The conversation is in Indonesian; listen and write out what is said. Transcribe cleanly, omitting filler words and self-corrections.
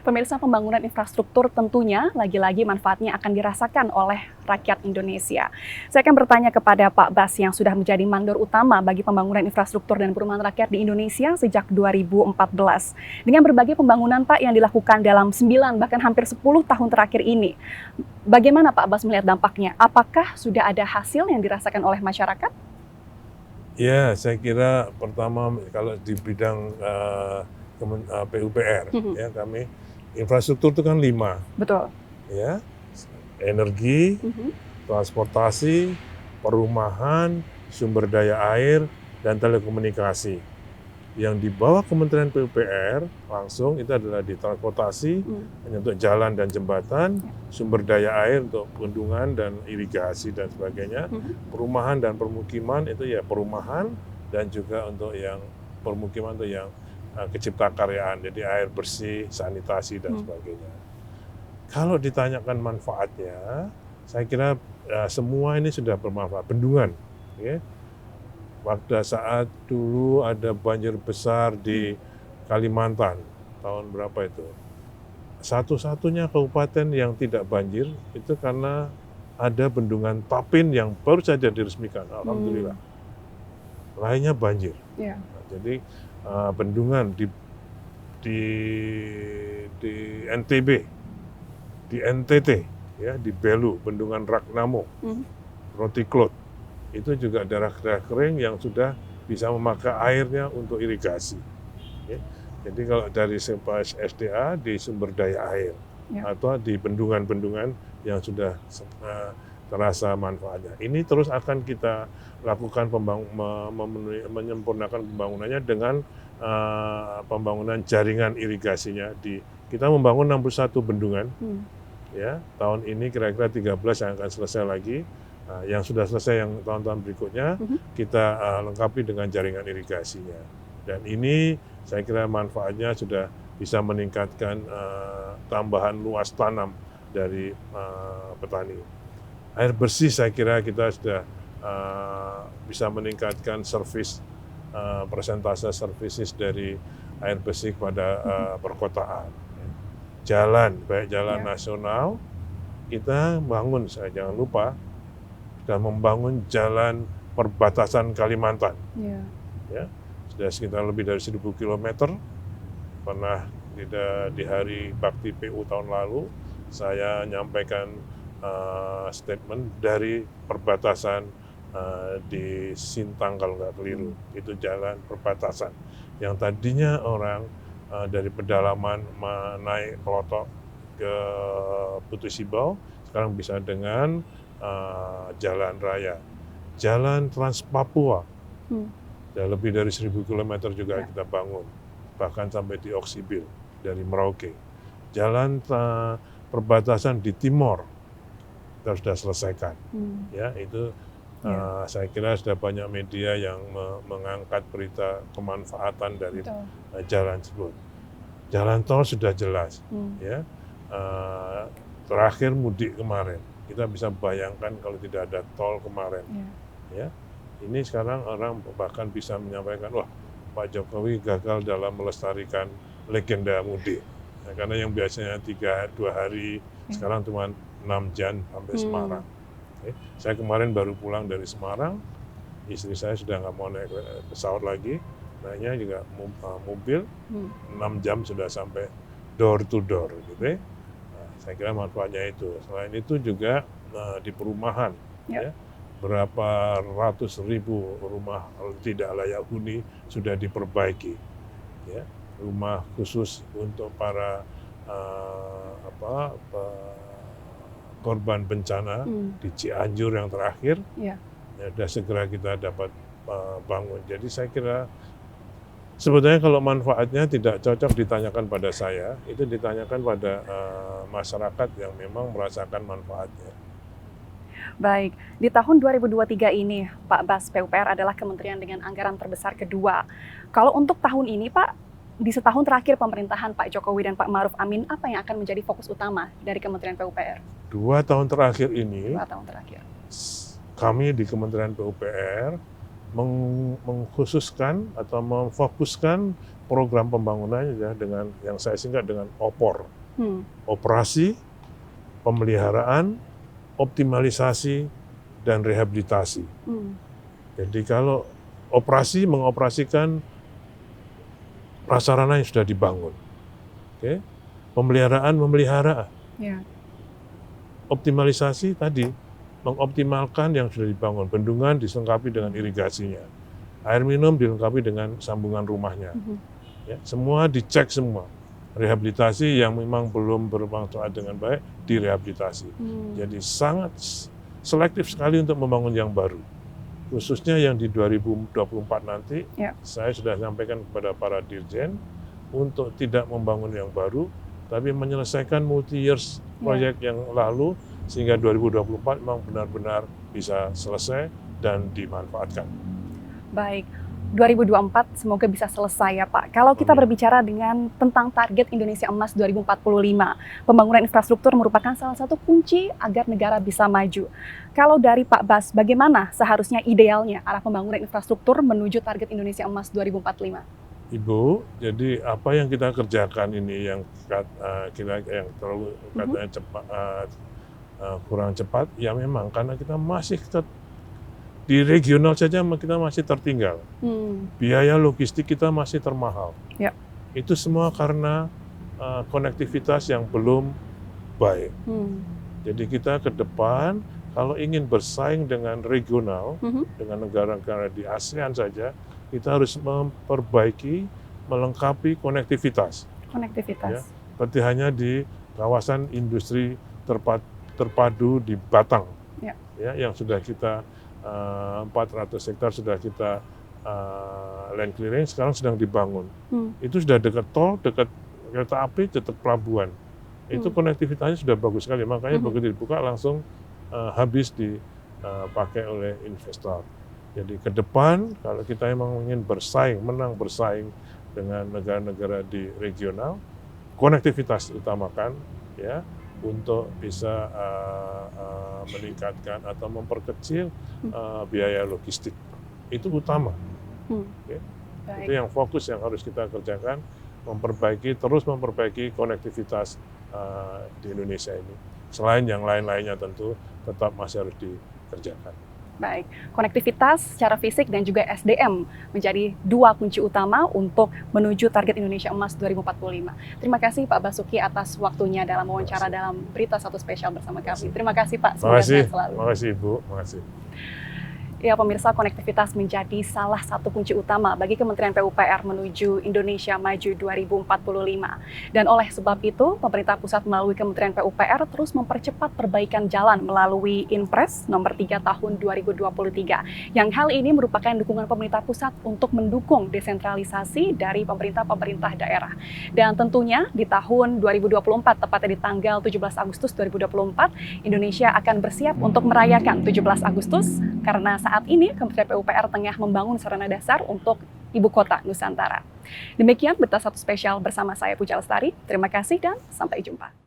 Pemirsa, pembangunan infrastruktur tentunya lagi-lagi manfaatnya akan dirasakan oleh rakyat Indonesia. Saya akan bertanya kepada Pak Bas yang sudah menjadi mandor utama bagi pembangunan infrastruktur dan perumahan rakyat di Indonesia sejak 2014. Dengan berbagai pembangunan Pak yang dilakukan dalam 9 bahkan hampir 10 tahun terakhir ini. Bagaimana Pak Bas melihat dampaknya? Apakah sudah ada hasil yang dirasakan oleh masyarakat? Ya, saya kira pertama kalau di bidang PUPR, ya kami infrastruktur itu kan 5, Betul. ya, energi, transportasi, perumahan, sumber daya air, dan telekomunikasi. Yang di bawah Kementerian PUPR langsung itu adalah di transportasi, untuk jalan dan jembatan, sumber daya air untuk bendungan dan irigasi dan sebagainya, perumahan dan permukiman itu ya perumahan, dan juga untuk yang permukiman untuk yang keciptakaryaan, jadi air bersih, sanitasi dan sebagainya. Kalau ditanyakan manfaatnya, saya kira semua ini sudah bermanfaat. Bendungan, ya. Pada saat dulu ada banjir besar di Kalimantan, tahun berapa itu? Satu-satunya kabupaten yang tidak banjir itu karena ada bendungan Tapin yang baru saja diresmikan, alhamdulillah. Lainnya banjir. Yeah. Nah, jadi bendungan di NTB, di NTT, ya, di Belu, bendungan Ragnamo, Rotiklot, itu juga daerah-daerah kering yang sudah bisa memakai airnya untuk irigasi. Ya. Jadi kalau dari SDA di sumber daya air, atau di bendungan-bendungan yang sudah terasa manfaatnya. Ini terus akan kita lakukan menyempurnakan pembangunannya dengan pembangunan jaringan irigasinya. Kita membangun 61 bendungan, ya, tahun ini kira-kira 13 yang akan selesai lagi. Yang sudah selesai yang tahun-tahun berikutnya kita lengkapi dengan jaringan irigasinya. Dan ini saya kira manfaatnya sudah bisa meningkatkan tambahan luas tanam dari petani. Air bersih saya kira kita sudah bisa meningkatkan servis, persentase services dari air bersih pada perkotaan. Jalan, baik jalan nasional, kita bangun, saya jangan lupa, sudah membangun jalan perbatasan Kalimantan. Ya, sudah sekitar lebih dari 1.000 km. Pernah di hari Bakti PU tahun lalu, saya nyampaikan statement dari perbatasan di Sintang kalau nggak keliru, itu jalan perbatasan yang tadinya orang dari pedalaman naik kelotok ke Putu Sibau, sekarang bisa dengan jalan raya. Jalan Trans Papua, lebih dari 1.000 km juga kita bangun, bahkan sampai di Oksibil dari Merauke. Jalan perbatasan di Timor kita sudah selesaikan, ya itu saya kira sudah banyak media yang mengangkat berita kemanfaatan dari jalan tersebut. Jalan tol sudah jelas, ya. Terakhir mudik kemarin, kita bisa bayangkan kalau tidak ada tol kemarin, ya. Ini sekarang orang bahkan bisa menyampaikan, wah Pak Jokowi gagal dalam melestarikan legenda mudik, ya, karena yang biasanya 2 hari, sekarang cuma 6 jam sampai Semarang. Saya kemarin baru pulang dari Semarang, istri saya sudah nggak mau naik pesawat lagi, naiknya juga mobil, 6 jam sudah sampai door to door, gitu. Nah, saya kira manfaatnya itu. Selain itu juga di perumahan, ya, berapa ratus ribu rumah tidak layak huni sudah diperbaiki, ya, rumah khusus untuk para korban bencana di Cianjur yang terakhir, ya, sudah segera kita dapat bangun. Jadi saya kira sebetulnya kalau manfaatnya tidak cocok ditanyakan pada saya, itu ditanyakan pada masyarakat yang memang merasakan manfaatnya. Baik, di tahun 2023 ini Pak Bas, PUPR adalah kementerian dengan anggaran terbesar kedua. Kalau untuk tahun ini Pak, di setahun terakhir pemerintahan Pak Jokowi dan Pak Ma'ruf Amin, apa yang akan menjadi fokus utama dari Kementerian PUPR? 2 tahun terakhir ini, 2 tahun terakhir, kami di Kementerian PUPR mengkhususkan atau memfokuskan program pembangunan, ya, dengan yang saya singkat dengan OPOR. Operasi, pemeliharaan, optimalisasi, dan rehabilitasi. Jadi kalau operasi mengoperasikan prasarana yang sudah dibangun. Oke. Pemeliharaan memelihara. Ya. Optimalisasi tadi mengoptimalkan yang sudah dibangun. Bendungan dilengkapi dengan irigasinya. Air minum dilengkapi dengan sambungan rumahnya. Ya, semua dicek semua. Rehabilitasi yang memang belum bermanfaat dengan baik direhabilitasi. Jadi sangat selektif sekali untuk membangun yang baru. Khususnya yang di 2024 nanti, saya sudah sampaikan kepada para dirjen untuk tidak membangun yang baru, tapi menyelesaikan multi-years proyek yang lalu, sehingga 2024 memang benar-benar bisa selesai dan dimanfaatkan. Baik, 2024 semoga bisa selesai ya Pak. Kalau kita berbicara tentang target Indonesia Emas 2045, pembangunan infrastruktur merupakan salah satu kunci agar negara bisa maju. Kalau dari Pak Bas, bagaimana seharusnya idealnya arah pembangunan infrastruktur menuju target Indonesia Emas 2045? Ibu, jadi apa yang kita kerjakan ini yang terlalu katanya kurang cepat, ya memang karena kita masih di regional saja kita masih tertinggal. Biaya logistik kita masih termahal. Ya. Itu semua karena konektivitas yang belum baik. Jadi kita ke depan kalau ingin bersaing dengan regional, dengan negara-negara di ASEAN saja, kita harus memperbaiki, melengkapi konektivitas. Ya, seperti hanya di kawasan industri terpadu di Batang, ya, yang sudah kita 400 hektar sudah kita land clearing, sekarang sedang dibangun. Itu sudah dekat tol, dekat kereta api, dekat pelabuhan. Itu konektivitasnya sudah bagus sekali, makanya begitu dibuka langsung habis dipakai oleh investor. Jadi ke depan kalau kita memang ingin bersaing, menang bersaing dengan negara-negara di regional, konektivitas utamakan ya untuk bisa meningkatkan atau memperkecil biaya logistik. Itu utama. Okay. Itu yang fokus yang harus kita kerjakan, terus memperbaiki konektivitas di Indonesia ini. Selain yang lain-lainnya tentu tetap masih harus dikerjakan. Baik, konektivitas secara fisik dan juga SDM menjadi dua kunci utama untuk menuju target Indonesia Emas 2045. Terima kasih Pak Basuki atas waktunya dalam wawancara dalam Berita Satu Spesial bersama kami. Terima kasih Pak, semoga sehat selalu. Terima kasih Ibu, terima kasih. Ya pemirsa, konektivitas menjadi salah satu kunci utama bagi Kementerian PUPR menuju Indonesia Maju 2045. Dan oleh sebab itu, pemerintah pusat melalui Kementerian PUPR terus mempercepat perbaikan jalan melalui Inpres nomor 3 tahun 2023. Yang hal ini merupakan dukungan pemerintah pusat untuk mendukung desentralisasi dari pemerintah daerah. Dan tentunya di tahun 2024, tepatnya di tanggal 17 Agustus 2024, Indonesia akan bersiap untuk merayakan 17 Agustus karena saat ini Kementerian PUPR tengah membangun sarana dasar untuk Ibu Kota Nusantara. Demikian Berita Satu Spesial bersama saya Puja Lestari. Terima kasih dan sampai jumpa.